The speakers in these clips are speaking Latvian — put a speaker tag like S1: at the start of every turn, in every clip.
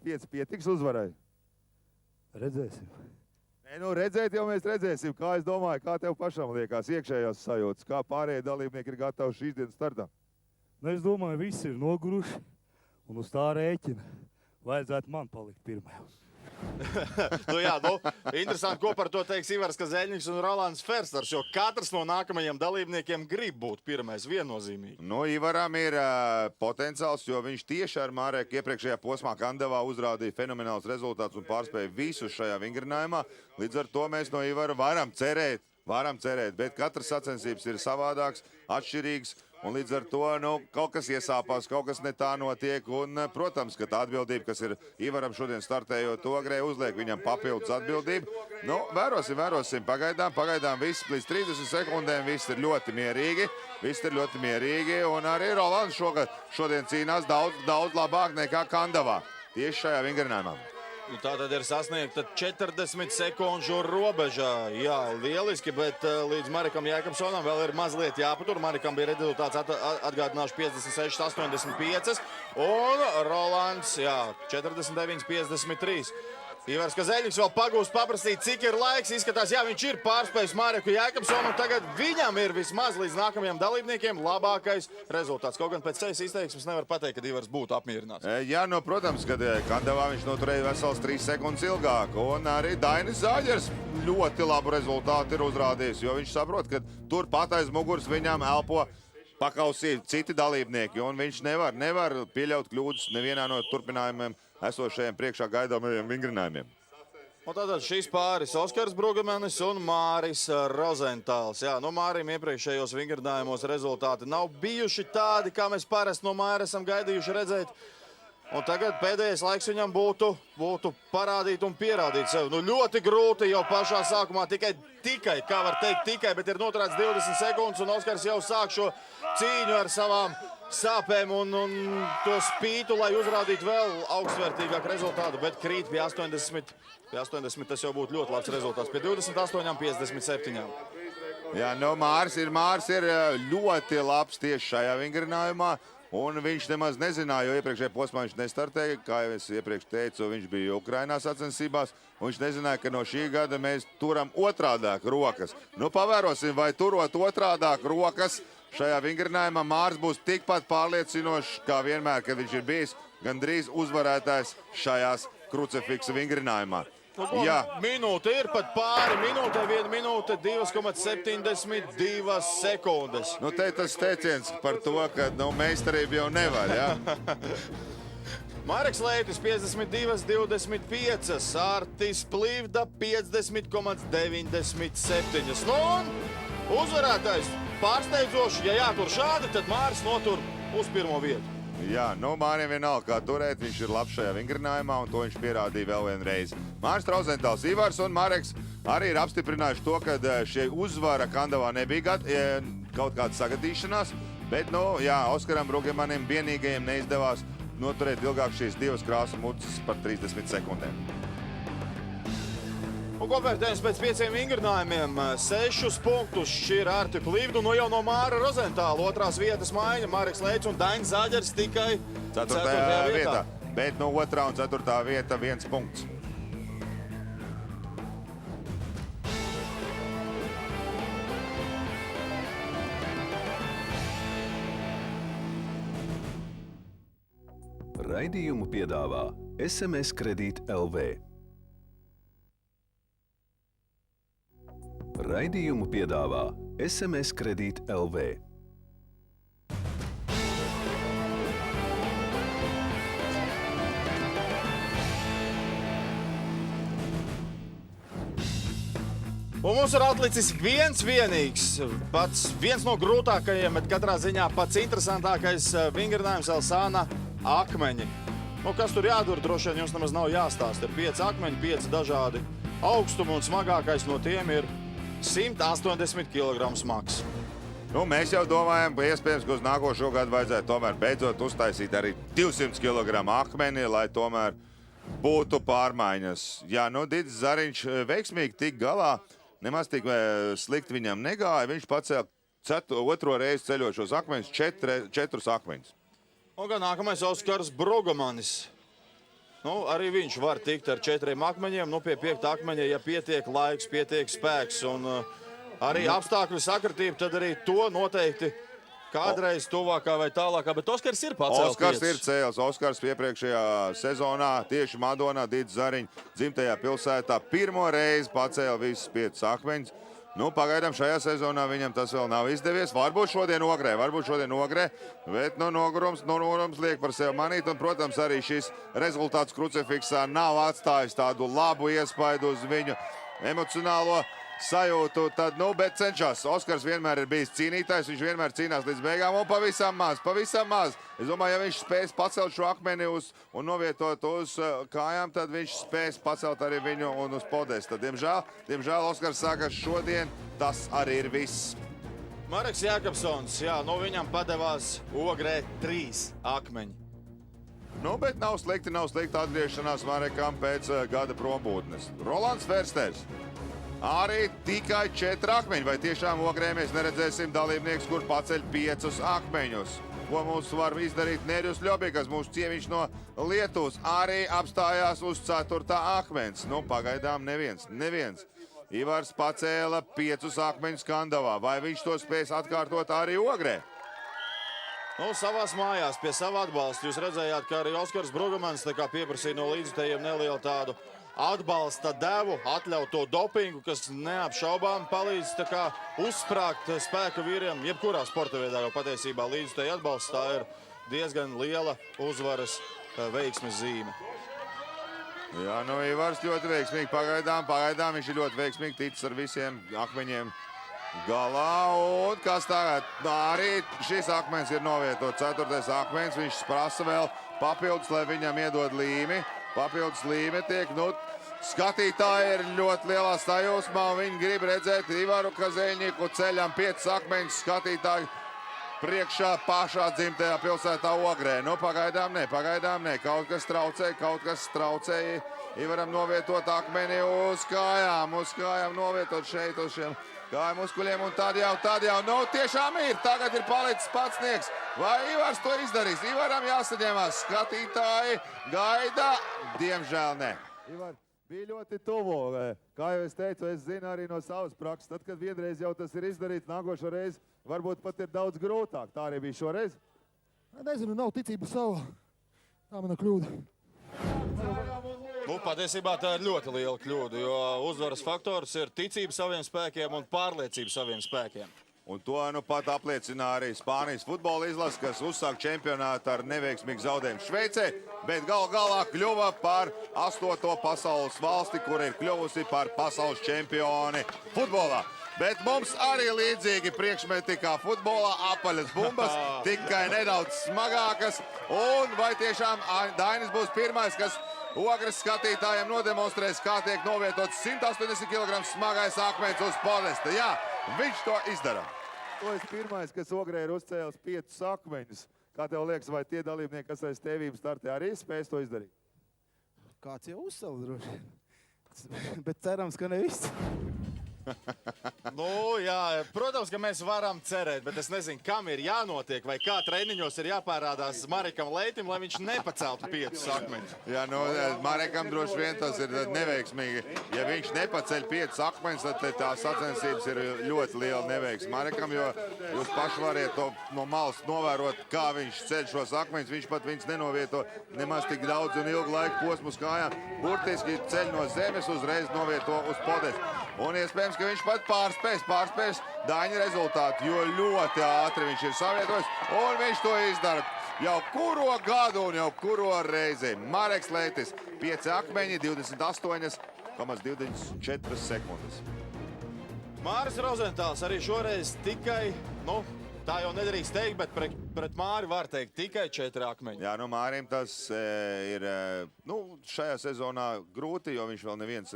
S1: 5 pietiks uzvarai?
S2: Redzēsim.
S1: Nē, nu redzēt jau mēs redzēsim. Kā es domāju, kā tev pašam liekas iekšējās sajūtas? Kā pārējie dalībnieki ir gatavi šīs dienas startam?
S2: Nu, es domāju, visi ir noguruši un uz tā rēķina. Vajadzētu man palikt pirmajam.
S3: Nu jā, nu, interesanti, ko par to teiks Ivars Kazeļņiks un Rolands Fersters, jo katrs no nākamajiem dalībniekiem grib būt pirmais viennozīmīgi.
S1: Nu, Ivaram ir potenciāls, jo viņš tieši ar Māreku iepriekšējā posmā Kandavā uzrādīja fenomenāls rezultāts un pārspēja visus šajā vingrinājumā. Līdz ar to mēs no Ivara varam cerēt, bet katras sacensības ir savādāks, atšķirīgs. Un līdz ar to kaut kas iesāpās, kaut kas ne tā notiek. Un, protams, ka tā atbildība, kas ir Ivaram šodien startējot Ogrē, uzliek viņam papildus atbildību. Nu, vērosim. Pagaidām viss līdz 30 sekundēm. Viss ir ļoti mierīgi. Un arī Rolands šodien cīnās daudz labāk nekā Kandavā. Tieši šajā vingrinājumā.
S3: Nu, tā tad ir sasniegta 40 sekundžu robeža. Jā, lieliski, bet līdz Marekam Jākapsonam vēl ir mazliet jāpatur. Marekam bija rezultāts atgādināšu 56-85. Un Rolands, jā, 49-53. Ivars Kazeļņiks vēl pagūst paprasīt, cik ir laiks. Izskatās, jā, viņš ir pārspējis Mareku Jākapsonu. Tagad viņam ir vismaz līdz nākamajiem dalībniekiem labākais rezultāts. Kaut gan pēc sejas izteiksmes nevar pateikt, ka Ivars būtu apmierināts.
S1: Jā, nu, protams, kad Kandavā viņš noturēja vesels 3 sekundes ilgāk. Un arī Dainis Zāģers ļoti labu rezultātu ir uzrādījis, jo viņš saprot, ka turpat aiz muguras viņam elpo pakausīt citi dalībnieki. Un viņš nevar pieļaut kļūdas nevienā no turpinājumiem esošajiem priekšā gaidāmajiem vingrinājumiem.
S3: Un tātad šis pāris Oskars Brugemanis un Māris Rozentāls. Jā, no Mārim iepriekšējos vingrinājumos rezultāti nav bijuši tādi, kā mēs parasti no Māra esam gaidījuši redzēt. Un tagad pēdējais laiks viņam būtu parādīt un pierādīt sev. Nu, ļoti grūti jau pašā sākumā tikai, kā var teikt tikai, bet ir noturēts 20 sekundes un Oskars jau sāk šo cīņu ar savām sāpēm un to spītu, lai uzrādītu vēl augstvērtīgāku rezultātu, bet krīt pie 80. Pie 80 tas jau būtu ļoti labs rezultāts. Pie 28-57.
S1: Jā, nu, Māris ir ļoti labs tieši šajā vingrinājumā. Un viņš nemaz nezināja, jo iepriekšējā posmā viņš nestartēja. Kā jau es iepriekš teicu, viņš bija Ukrainā sacensībās. Viņš nezināja, ka no šī gada mēs turam otrādāk rokas. Nu, pavērosim, vai turot otrādāk rokas šajā vingrinājumā Māris būs tikpat pārliecinošs, kā vienmēr, kad viņš ir bijis gandrīz uzvarētājs šajās krucifiksa vingrinājumā.
S3: Jā. Minūte ir pat pāri minūtē, 1 minūte, 2,72 sekundes.
S1: Nu, te tas teiciens par to, ka meistarība jau nevar, jā?
S3: Mareks Leitis 52,25, Artis Plīvda 50,97. Nu, un uzvarētājs pārsteidzoši, ja jātur šādi, tad Māris notur uz pirmo vietu.
S1: Jā, nu Mārim vienalga kā turēt, viņš ir labs šajā vingrinājumā un to viņš pierādīja vēl vienreiz. Māris Rozentāls, Ivars un Mareks arī ir apstiprinājuši to, ka šie uzvara Kandavā nebija kaut kāda sagadīšanās, bet, nu, jā, Oskaram Brugemanim vienīgajiem neizdevās noturēt ilgāk šīs divas krāsu mucas par 30 sekundēm.
S3: Un kopvērtējums pēc 5 vingrinājumiem 6 punktus šķir Arti Plīvdu, nu jau no Māra Rozentāla otrās vietas maiņa, Mareks Leits un Dainis Zāģers tikai 4. vietā.
S1: Bet no 2. un 4. vieta 1 punkts.
S4: Raidījumu piedāvā SMS Kredīt LV. Raidījumu piedāvā SMS Kredīt LV.
S3: Un mums ir atlicis viens no grūtākajiem, bet katrā ziņā pats interesantākais vingrinājums Elsāna akmeņi. Nu, kas tur jādur, droši vien jums nemaz nav jāstāst. Ir 5 akmeņi, 5 dažādi augstumi un smagākais no tiem ir 180 kg smags.
S1: Nu, mēs jau domājam, ka iespējams, ka uz nākošo gadu vajadzētu tomēr beidzot uztaisīt arī 200 kg akmeni, lai tomēr būtu pārmaiņas. Jā, nu, Didis Zariņš veiksmīgi tik galā, nemaz tik slikti viņam negāja. Viņš pacēla 2. reizi ceļot šos akmeņus, 4 akmeņus.
S3: Un gan nākamais Oskars Brugemanis. Nu, arī viņš var tikt ar 4 akmeņiem. Nu, pie 5 akmeņa, ja pietiek laiks, pietiek spēks un arī apstākļu sakritība, tad arī to noteikti kādreiz tuvākā vai tālākā. Bet Oskars ir pacēlis.
S1: Oskars ir cēlis. Oskars iepriekšējā sezonā tieši Madonā, Dītas Zariņa dzimtajā pilsētā pirmo reizi pacēla visus 5 akmeņus. Nu, pagaidām šajā sezonā viņam tas vēl nav izdevies. Varbūt šodien ogrē, bet nogurums liek par sevi manīt. Un, protams, arī šis rezultāts krucifiksā nav atstājis tādu labu iespaidu uz viņu emocionālo sajūtu. Tad, bet cenšas. Oskars vienmēr ir bijis cīnītājs, viņš vienmēr cīnās līdz beigām un pavisam maz. Es domāju, ja viņš spēs pacelt šo akmeni un novietot uz kājām, tad viņš spēs pacelt arī viņu un uz podesta. Diemžēl Oskars saka, šodien tas arī ir viss.
S3: Mareks Jākapsons, viņam padevās ogrē 3 akmeņi.
S1: Bet nav slikti atgriešanās Marekam pēc gada prombūtnes. Rolands Fersters. Arī tikai 4 akmeņi. Vai tiešām ogrē mēs neredzēsim dalībnieks, kurš paceļ 5 akmeņus? Ko mums var izdarīt Nerijus Ļobikas, mūsu ciemiņš no Lietuvas, arī apstājās uz 4. akmens. Pagaidām neviens. Ivars pacēla 5 akmeņus Kandavā. Vai viņš to spēs atkārtot arī ogrē?
S3: Savās mājās pie sava atbalsta. Jūs redzējāt, ka arī Oskars Brugamans pieprasīja no līdzjutējiem nelielu tādu atbalsta devu, atļauto dopingu, kas neapšaubām palīdz uzsprāgt spēku vīriem jebkurā sporta veidā, jo patiesībā līdzjutēji atbalsts tā ir diezgan liela uzvaras veiksmes zīme.
S1: Jā, Ivars ļoti veiksmīgi pagaidām viņš ir ļoti veiksmīgi ticis ar visiem akmeņiem galā. Un kas tagad? Arī šis akmens ir novietots, 4. akmens, viņš prasa vēl papildus, lai viņam iedod līmi. Papildus līme tiek, skatītāji ir ļoti lielā sajūsmā, un viņi grib redzēt Ivaru Kazeļņiku ceļam 5 akmeņus skatītāju priekšā pašā dzimtajā pilsētā ogrē. Pagaidām ne, kaut kas traucēja Ivaram novietot akmeni uz kājām, novietot šeit uz šiem kāju muskuļiem, un tad jau, tiešām ir, tagad ir palicis pats sniegs. Vai Ivars to izdarīs? Ivaram jāsaņemās, skatītāji gaida, diemžēl ne.
S5: Ivar, bija ļoti tuvu, kā jau es teicu, es zinu arī no savas prakses, tad, kad vienreiz jau tas ir izdarīts, nākošo reizi varbūt pat ir daudz grūtāk. Tā arī bija šoreiz?
S6: Nezinu, nav ticība savu. Tā mana kļūda.
S3: Patiesībā tā ir ļoti liela kļūda, jo uzvaras faktors ir ticība saviem spēkiem un pārliecība saviem spēkiem.
S1: Un to pat apliecina arī Spānijas futbola izlase, kas uzsāk čempionātu ar neveiksmīgu zaudējumu Šveicē, bet galā kļuva par 8. pasaules valsti, kur ir kļuvusi par pasaules čempioni futbolā. Bet mums arī līdzīgi priekšmeti kā futbolā, apaļas bumbas, tikai nedaudz smagākas. Un vai tiešām Dainis būs pirmais, kas ogres skatītājiem nodemonstrēs, kā tiek novietots 180 kg smagais akmens uz podesta. Jā, viņš to izdara.
S5: To es pirmais, kas ogrē ir uzcēlis 5 akmeņus. Kā tev liekas, vai tie dalībnieki, kas aiz tevīm startē, arī spēs to izdarīt?
S6: Kāds jau uzsala droši. Bet cerams, ka ne viss.
S3: Jā, protams, ka mēs varam cerēt, bet es nezinu, kam ir jānotiek, vai kā treniņos ir jāpārādās Marekam Leitim, lai viņš nepaceltu 5 akmeņus.
S1: Jā, Marekam droši vien tas ir neveiksmīgi. Ja viņš nepaceļ 5 akmeņus, tad tās sacensības ir ļoti liela neveiksme Marekam, jo jūs paši variet to no malas novērot, kā viņš ceļ šos akmeņus. Viņš pat viņus nenovieto nemaz tik daudz un ilgu laiku posmu uz kājām. Burtiski ceļ no zemes uzreiz novieto uz podestu. Un iespējams, ka viņš pat pārspēs Daņa rezultātu, jo ļoti ātri viņš ir savietojis, un viņš to izdara jau kuro gadu un jau kuro reizi. Mareks Leitis, 5 akmeņi, 28,24 sekundes.
S3: Māris Rozentāls arī šoreiz tikai, tā jau nedrīkst teikt, bet pret Māri var teikt tikai 4 akmeņi.
S1: Jā, Mārim tas ir šajā sezonā grūti, jo viņš vēl neviens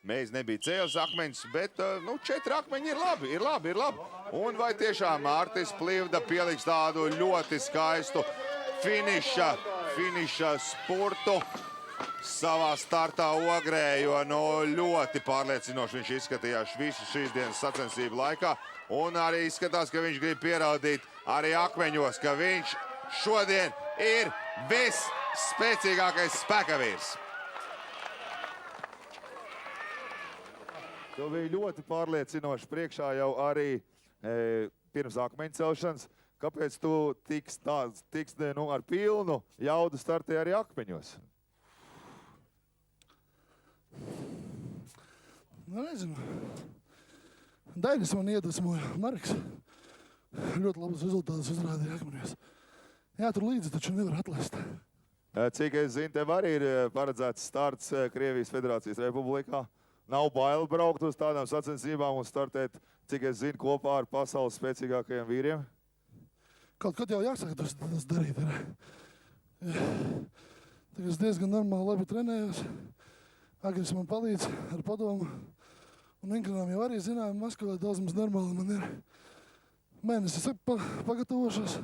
S1: Mēs nebija cēlis akmeņus, bet 4 akmeņi ir labi. Un vai tiešām Mārtis Plivda pieliks tādu ļoti skaistu finiša spurtu savā startā ogrē, jo ļoti pārliecinoši viņš izskatījās visu šīs dienas sacensību laikā. Un arī izskatās, ka viņš grib pierādīt arī akmeņos, ka viņš šodien ir spēcīgākais spēka vīrs.
S5: Tu biji ļoti pārliecinoši priekšā jau arī pirms akmeņu celšanas. Kāpēc tu tiks ar pilnu jaudu startē arī akmeņos?
S6: Nu, nezinu. Dainis man iedvesmoja. Marks ļoti labus rezultātus uzrādīja akmeņos. Jā, tur līdzi taču nevar atlaist.
S5: Cik es zinu, tev arī ir paredzēts starts Krievijas Federācijas Republikā. Nav bail braukt uz tādām sacensībām un startēt, cik es zinu, kopā ar pasaules spēcīgākajiem vīriem?
S6: Kaut kad jau jāsaka tas darīt. Tagad es diezgan normāli labi trenējos. Agris man palīdz ar padomu. Un Inkanām jau arī zinājumi Maskavā daudz mums normāli man ir. Mēnesis pagatavošos.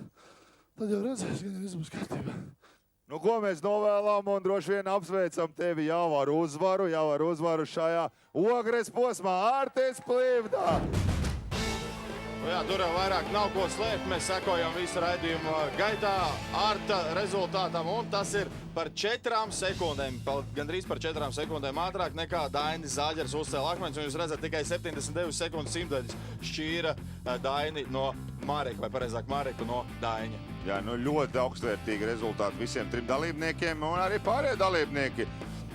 S6: Tad jau redzēs, ka viss būs kārtībā.
S5: Nu, ko mēs novēlām un droši vien apsveicam tevi jau ar uzvaru šajā Ogres posmā. Artis Plivda!
S3: Jā, tur jau vairāk nav ko slēpt. Mēs sekojam visu raidījumu gaitā Arta rezultātam, un tas ir par 4 sekundēm, gandrīz par 4 sekundēm ātrāk nekā Dainis Zāģers uzcēla akmeņus, un jūs redzat, tikai 79 sekundes simtdaļas šķīra Daini no Mareka, vai pareizāk Mareku no Daiņa.
S1: Jā, nu ļoti augstvērtīgi rezultāti visiem 3 dalībniekiem un arī pārējie dalībnieki.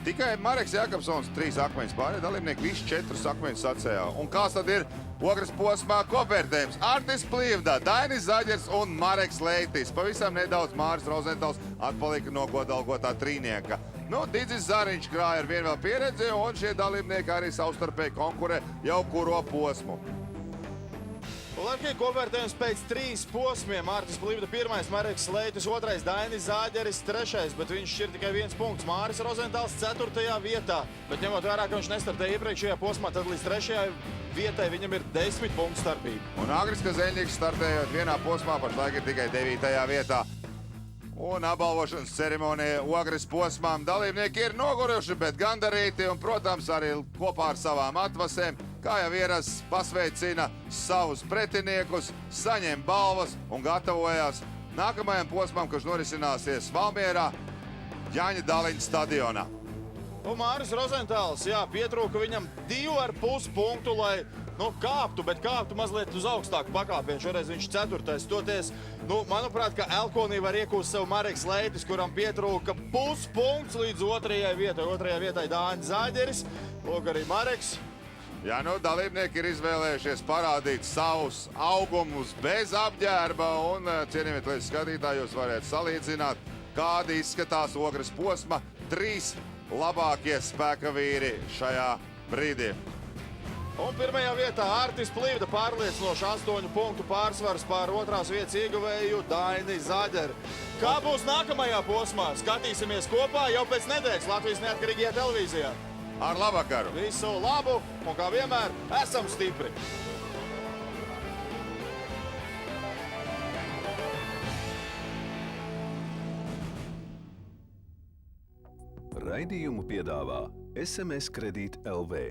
S1: Tikai Mareks Jākapsons 3 akmeņus, pārējie dalībnieki visi 4 akmeņus sacējā. Un kāds tad ir Ogres posmā kopvērtējums? Artis Plivda, Dainis Zāģers un Mareks Leitis. Pavisam nedaudz Māris Rozentāls atpalika no godalgotā trīnieka. Nu, Digis Zariņš krāja ar vienu vēl pieredzi, un šie dalībnieki arī savstarpēji konkurē jau kuro posmu.
S3: Labi, kopvērtējums pēc 3 posmiem. Artis Plivda 1, Mareks Leitis 2, Dainis Zāģeris 3, bet viņš šķir tikai 1 punkts. Māris Rozentāls 4. vietā, bet ņemot vērā, ka viņš nestartēja iepriekšējā posmā, tad līdz 3. vietai viņam ir 10 punktu starpība.
S1: Un Agris Kazeļņiks startējot vienā posmā, pašlaik ir tikai 9. vietā. Un apbalvošanas ceremonija Ogres posmām dalībnieki ir noguruši, bet gandarīti un, protams, arī kopā ar savām atvasēm, kā jau ierasts, pasveicina savus pretiniekus, saņem balvas un gatavojās nākamajam posmam, kurš norisināsies Valmierā, Jāņa Daliņa stadionā.
S3: Un Māris Rozentāls, jā, pietrūka viņam 2,5 punktu, lai kāptu, bet kāptu mazliet uz augstāku pakāpienu. Šoreiz viņš 4. Toties, manuprāt, ka Elkonī var iekūst sev Mareks Leitis, kuram pietrūka puspunkts līdz 2. vietai. 2. vietai Dainis Zāģeris, lūk arī Mareks.
S1: Jā, dalībnieki ir izvēlējušies parādīt savus augumus bez apģērba, un, cienījamie televīzijas skatītāji, jūs varētu salīdzināt, kādi izskatās Ogres posma 3 labākie spēka vīri šajā brīdī.
S3: Un 1. vietā Artis Plivda pārliecinoši 8 punktu pārsvars pār 2. vietas ieguvēju Daini Zāģeri. Kā būs nākamajā posmā? Skatīsimies kopā jau pēc nedēļas Latvijas neatkarīgajā televīzijā.
S1: Ar labvakaru!
S3: Visu labu, un kā vienmēr, esam stipri!
S4: Raidījumu piedāvā SMS Kredīt LV.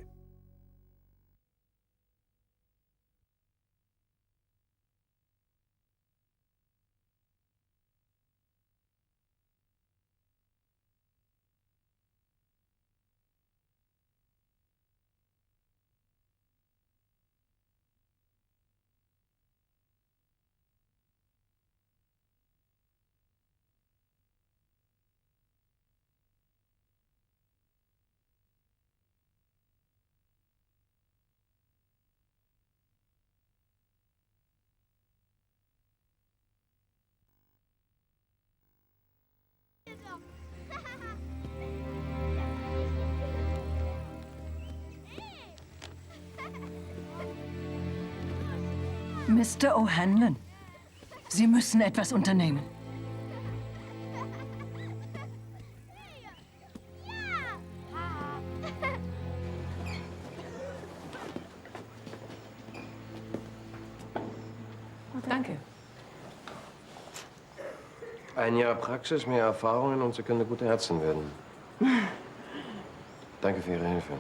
S7: Mr. O'Hanlon, Sie müssen etwas unternehmen.
S8: Danke.
S9: Ein Jahr Praxis, mehr Erfahrungen und Sie können eine gute Ärztin werden. Danke für Ihre Hilfe.